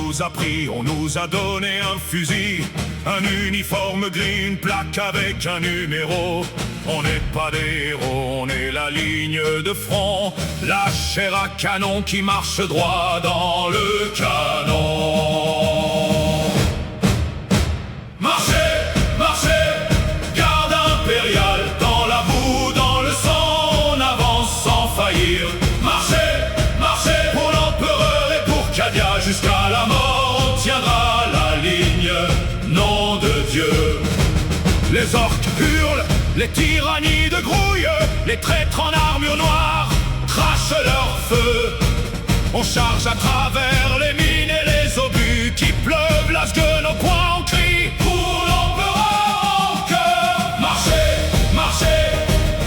nous a pris, on nous a donné un fusil, un uniforme gris, une plaque avec un numéro. On n'est pas des héros, on est la ligne de front, la chair à canon qui marche droit dans le canon. Marchez, marchez, garde impériale, dans la boue, dans le sang, on avance sans faillir. Marchez, marchez, pour l'empereur et pour Cadia, jusqu'à la mort on tiendra la ligne, nom de Dieu. Les orques hurlent, les tyrannies de grouille, les traîtres en armure noire crachent leur feu. On charge à travers les mines et les obus qui pleuvent, lasque nos poings, on crie pour l'empereur en cœur. Marchez, marchez,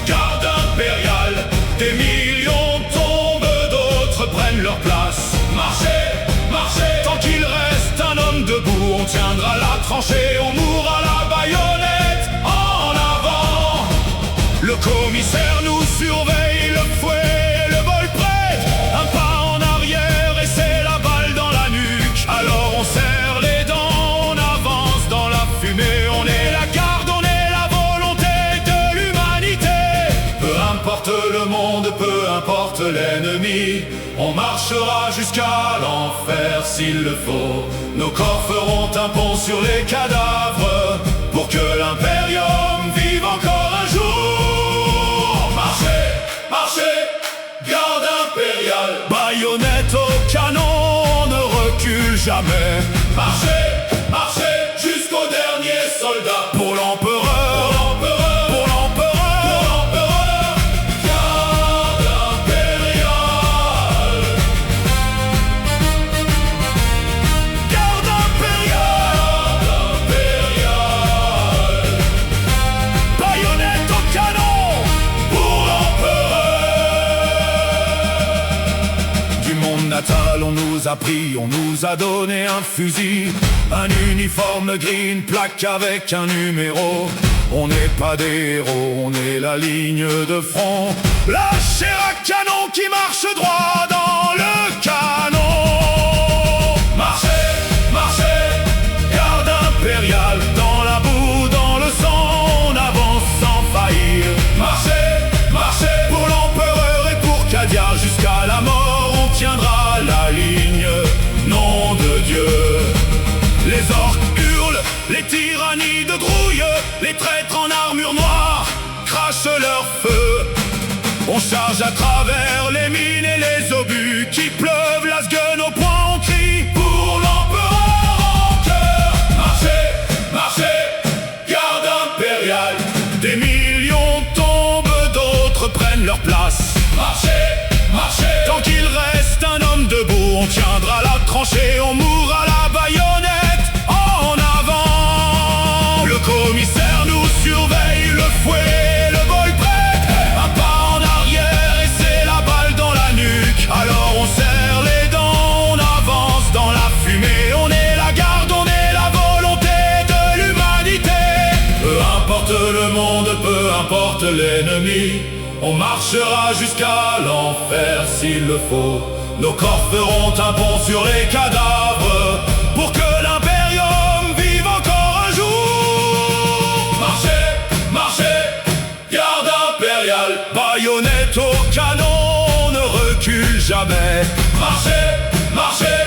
garde impériale, des millions tombent, d'autres prennent leur place. Marchez, marchez, tant qu'il reste un homme debout, on tiendra la tranchée, on mourra la baïonnette en avant. Le commissaire nous surveille, le fouet, le bol prête, un pas en arrière et c'est la balle dans la nuque. Alors on serre les dents, on avance dans la fumée, on est la garde, on est la volonté de l'humanité. Peu importe le monde, peu importe l'ennemi, on marchera jusqu'à l'enfer s'il le faut. Nos corps feront un pont sur les cadavres pour que l'impérium vive encore un jour. Marchez, marchez, garde impériale, baïonnette au canon, on ne recule jamais. Marchez, marchez, jusqu'au dernier soldat, pour l'empereur, pour l'empereur, pour l'empereur, pour l'empereur. Garde impériale, garde impériale, garde impériale, baïonnette au canon, pour l'empereur. Du monde natal on nous a pris, on nous a donné un fusil, un uniforme gris, une plaque avec un numéro. On n'est pas des héros, on est la ligne de front, la chair à canon qui marche droit dans le canon. Marchez, marchez, garde impériale, dans la boue, dans le sang, on avance sans faillir. Marchez, marchez, pour l'empereur et pour Cadia, jusqu'à la mort on tiendra la ligne, nom de Dieu. Les orques hurlent, les tyrannies de grouille, les traîtres en armure noire crachent leur feu. On charge à travers les mines et les obus qui pleuvent, lasque nos poings, on crie pour l'empereur en cœur. Marchez, marchez, garde impériale, des millions tombent, d'autres prennent leur place. Marchez, marchez, tant qu'il reste un homme debout, on tiendra la tranchée, on mourra la baïonnette en avant. Le commissaire nous surveille, le fouet, le bol prête, un pas en arrière et c'est la balle dans la nuque. Alors on serre les dents, on avance dans la fumée, on est la garde, on est la volonté de l'humanité. Peu importe le monde, peu importe l'ennemi, on marchera jusqu'à l'enfer s'il le faut. Nos corps feront un pont sur les cadavres pour que l'impérium vive encore un jour. Marchez, marchez, garde impériale, baïonnette au canon, on ne recule jamais. Marchez, marchez,